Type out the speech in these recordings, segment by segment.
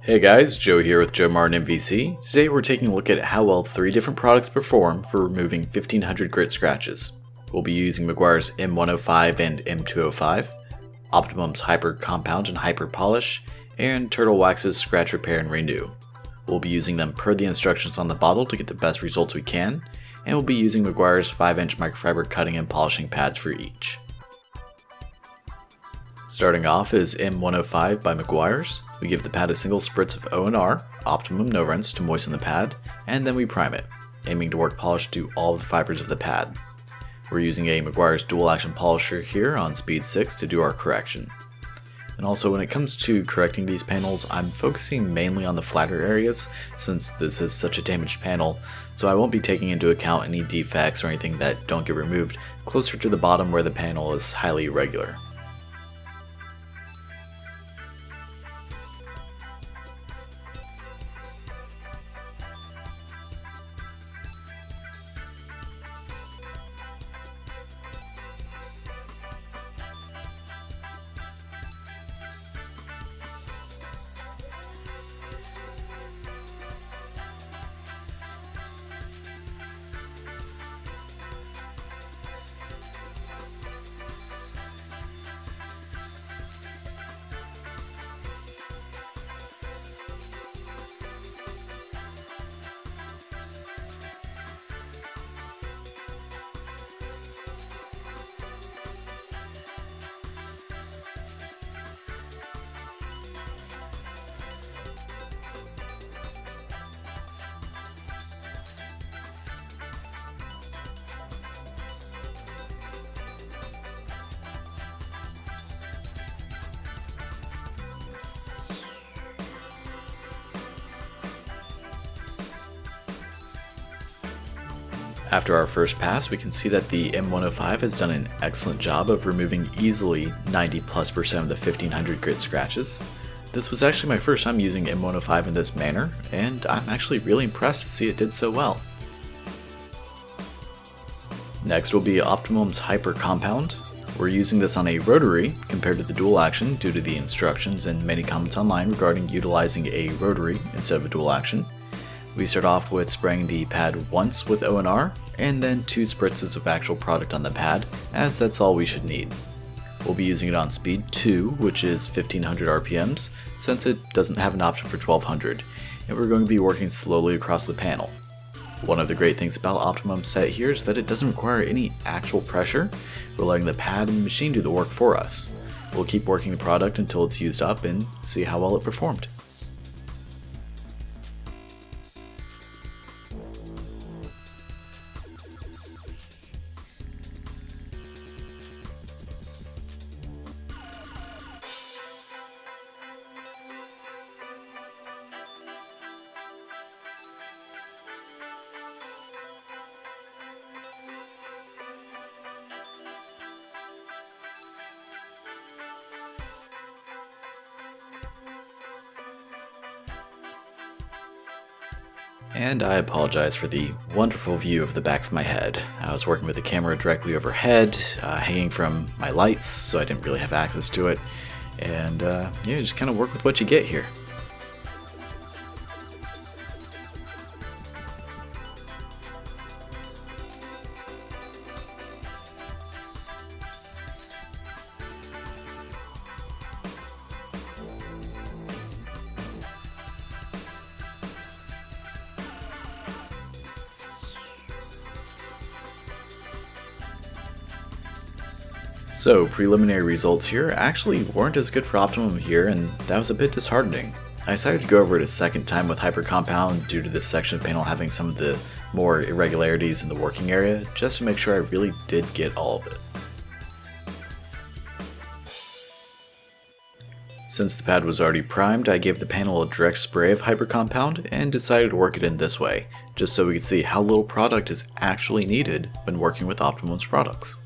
Hey guys, Joe here with JoeMartinMVC. Today we're taking a look at how well 3 different products perform for removing 1500 grit scratches. We'll be using Meguiar's M105 and M205, Optimum's Hyper Compound and Hyper Polish, and Turtle Wax's Scratch Repair and Renew. We'll be using them per the instructions on the bottle to get the best results we can, and we'll be using Meguiar's 5-inch microfiber cutting and polishing pads for each. Starting off is M105 by Meguiars. We give the pad a single spritz of O&R, Optimum no rinse, to moisten the pad, and then we prime it, aiming to work polish to all of the fibers of the pad. We're using a Meguiar's dual action polisher here on speed 6 to do our correction. And also when it comes to correcting these panels, I'm focusing mainly on the flatter areas since this is such a damaged panel, so I won't be taking into account any defects or anything that don't get removed closer to the bottom where the panel is highly irregular. After our first pass, we can see that the M105 has done an excellent job of removing easily 90+% of the 1500 grit scratches. This was actually my first time using M105 in this manner, and I'm actually really impressed to see it did so well. Next will be Optimum's Hyper Compound. We're using this on a rotary compared to the dual action due to the instructions and many comments online regarding utilizing a rotary instead of a dual action. We start off with spraying the pad once with O&R, and then 2 spritzes of actual product on the pad, as that's all we should need. We'll be using it on speed 2, which is 1500 RPMs, since it doesn't have an option for 1200, and we're going to be working slowly across the panel. One of the great things about Optimum's set here is that it doesn't require any actual pressure. We're letting the pad and the machine do the work for us. We'll keep working the product until it's used up and see how well it performed. And I apologize for the wonderful view of the back of my head. I was working with the camera directly overhead, hanging from my lights, so I didn't really have access to it. And yeah, just kind of work with what you get here. So, preliminary results here actually weren't as good for Optimum here, and that was a bit disheartening. I decided to go over it a second time with Hyper Compound due to this section of the panel having some of the more irregularities in the working area, just to make sure I really did get all of it. Since the pad was already primed, I gave the panel a direct spray of Hyper Compound and decided to work it in this way, just so we could see how little product is actually needed when working with Optimum's products.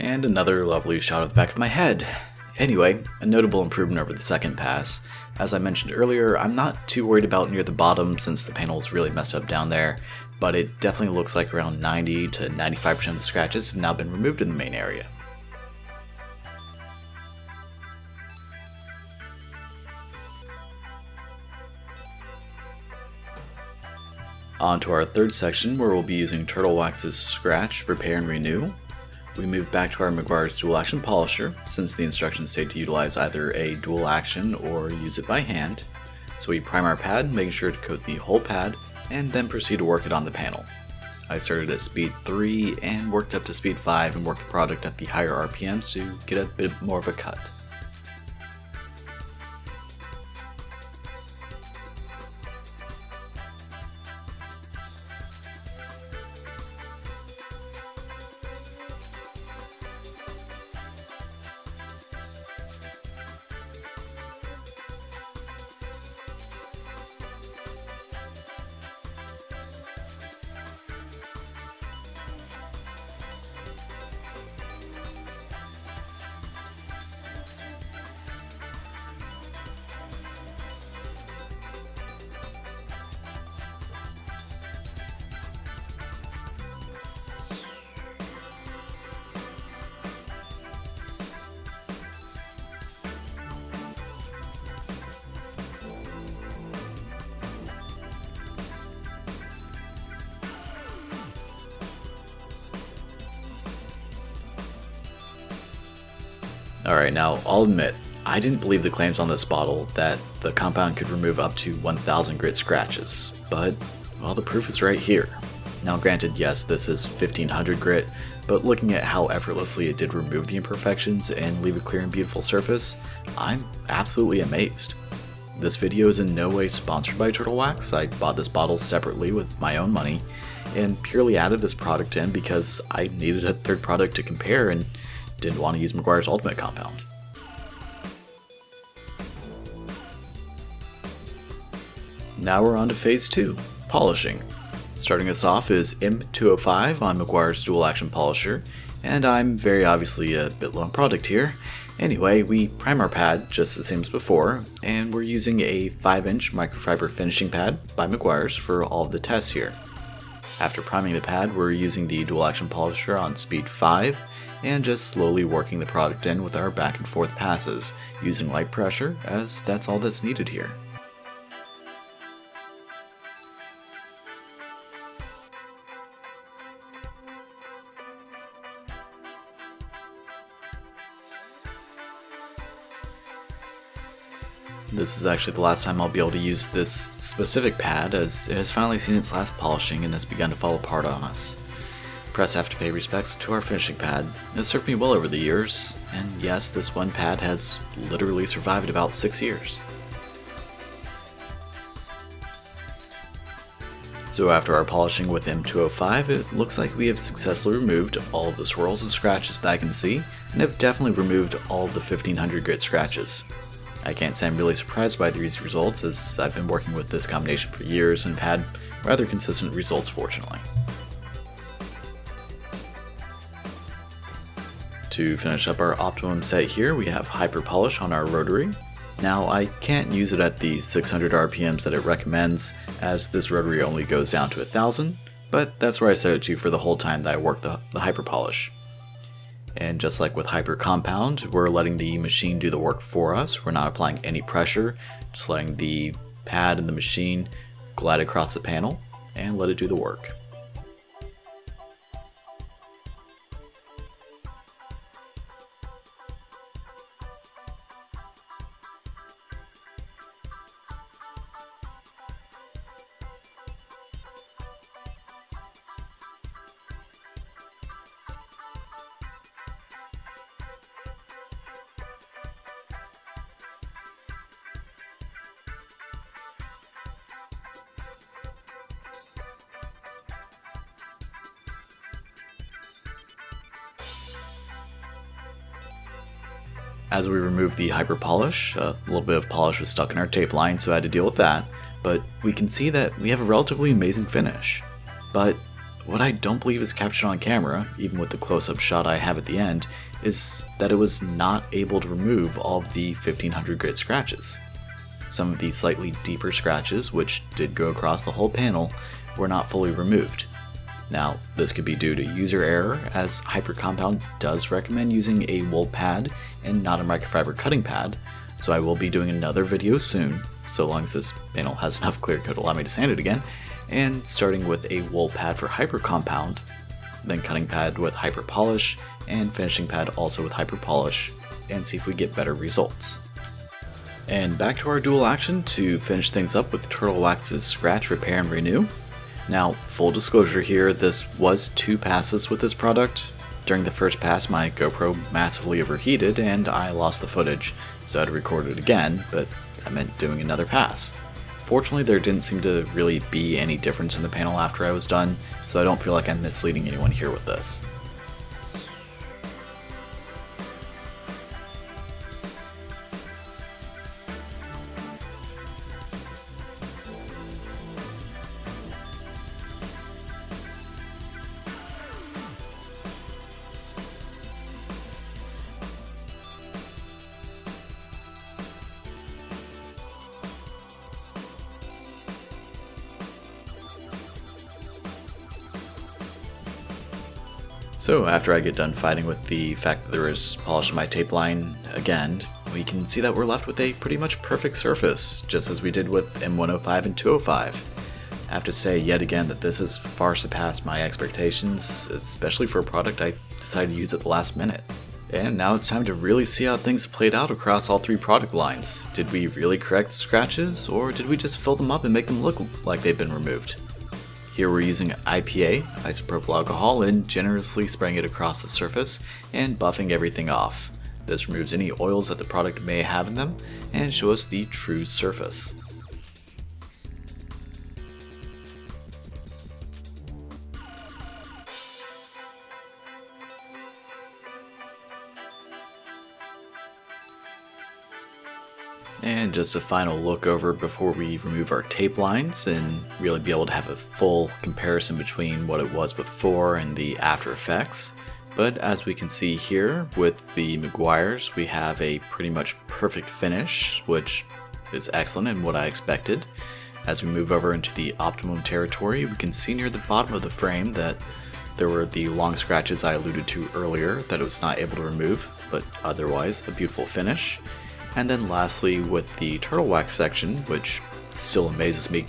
And another lovely shot of the back of my head. Anyway, a notable improvement over the second pass. As I mentioned earlier, I'm not too worried about near the bottom since the panel is really messed up down there, but it definitely looks like around 90 to 95% of the scratches have now been removed in the main area. On to our third section, where we'll be using Turtle Wax's Scratch, Repair, and Renew. We move back to our Meguiar's Dual Action Polisher, since the instructions say to utilize either a dual action or use it by hand. So we prime our pad, making sure to coat the whole pad, and then proceed to work it on the panel. I started at speed 3 and worked up to speed 5 and worked the product at the higher RPMs to get a bit more of a cut. Alright, now I'll admit, I didn't believe the claims on this bottle that the compound could remove up to 1000 grit scratches, but, well, the proof is right here. Now granted, yes, this is 1500 grit, but looking at how effortlessly it did remove the imperfections and leave a clear and beautiful surface, I'm absolutely amazed. This video is in no way sponsored by Turtle Wax. I bought this bottle separately with my own money, and purely added this product in because I needed a third product to compare and didn't want to use Meguiar's Ultimate compound. Now we're on to phase 2, polishing. Starting us off is M205 on Meguiar's Dual Action Polisher, and I'm very obviously a bit low on product here. Anyway, we prime our pad just the same as before, and we're using a 5-inch microfiber finishing pad by Meguiar's for all of the tests here. After priming the pad, we're using the Dual Action Polisher on speed 5, and just slowly working the product in with our back and forth passes, using light pressure, as that's all that's needed here. This is actually the last time I'll be able to use this specific pad, as it has finally seen its last polishing and has begun to fall apart on us. Press have to pay respects to our finishing pad. It served me well over the years, and yes, this one pad has literally survived about 6 years. So after our polishing with M205, it looks like we have successfully removed all of the swirls and scratches that I can see, and have definitely removed all of the 1500 grit scratches. I can't say I'm really surprised by these results, as I've been working with this combination for years and had rather consistent results, fortunately. To finish up our Optimum set here, we have Hyper Polish on our rotary. Now, I can't use it at the 600 RPMs that it recommends, as this rotary only goes down to 1000, but that's where I set it to for the whole time that I work the Hyper Polish. And just like with Hyper Compound, we're letting the machine do the work for us. We're not applying any pressure, just letting the pad and the machine glide across the panel and let it do the work. As we removed the Hyper Polish, a little bit of polish was stuck in our tape line, so I had to deal with that, but we can see that we have a relatively amazing finish. But what I don't believe is captured on camera, even with the close-up shot I have at the end, is that it was not able to remove all of the 1500 grit scratches. Some of the slightly deeper scratches, which did go across the whole panel, were not fully removed. Now, this could be due to user error, as Hyper Compound does recommend using a wool pad and not a microfiber cutting pad, so I will be doing another video soon, so long as this panel has enough clear coat to allow me to sand it again, and starting with a wool pad for Hyper Compound, then cutting pad with Hyper Polish, and finishing pad also with Hyper Polish, and see if we get better results. And back to our dual action to finish things up with Turtle Wax's Scratch, Repair, and Renew. Now, full disclosure here, this was 2 passes with this product. During the first pass, my GoPro massively overheated and I lost the footage, so I had to record it again, but that meant doing another pass. Fortunately, there didn't seem to really be any difference in the panel after I was done, so I don't feel like I'm misleading anyone here with this. So after I get done fighting with the fact that there is polish in my tape line again, we can see that we're left with a pretty much perfect surface, just as we did with M105 and 205. I have to say yet again that this has far surpassed my expectations, especially for a product I decided to use at the last minute. And now it's time to really see how things played out across all 3 product lines. Did we really correct the scratches, or did we just fill them up and make them look like they've been removed? Here we're using IPA, isopropyl alcohol, and generously spraying it across the surface and buffing everything off. This removes any oils that the product may have in them and shows us the true surface. And just a final look over before we remove our tape lines and really be able to have a full comparison between what it was before and the after effects. But as we can see here with the Meguiars, we have a pretty much perfect finish, which is excellent and what I expected. As we move over into the Optimum territory, we can see near the bottom of the frame that there were the long scratches I alluded to earlier that it was not able to remove, but otherwise a beautiful finish. And then lastly, with the Turtle Wax section, which still amazes me,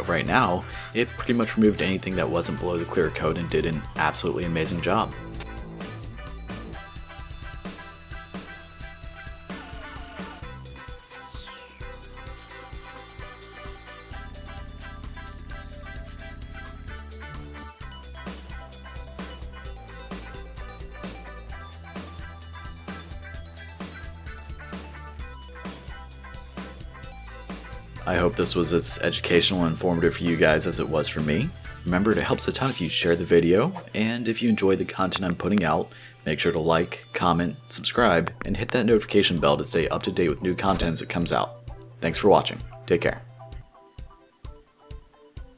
right now, it pretty much removed anything that wasn't below the clear coat and did an absolutely amazing job. I hope this was as educational and informative for you guys as it was for me. Remember, it helps a ton if you share the video, and if you enjoy the content I'm putting out, make sure to like, comment, subscribe, and hit that notification bell to stay up to date with new content as it comes out. Thanks for watching. Take care.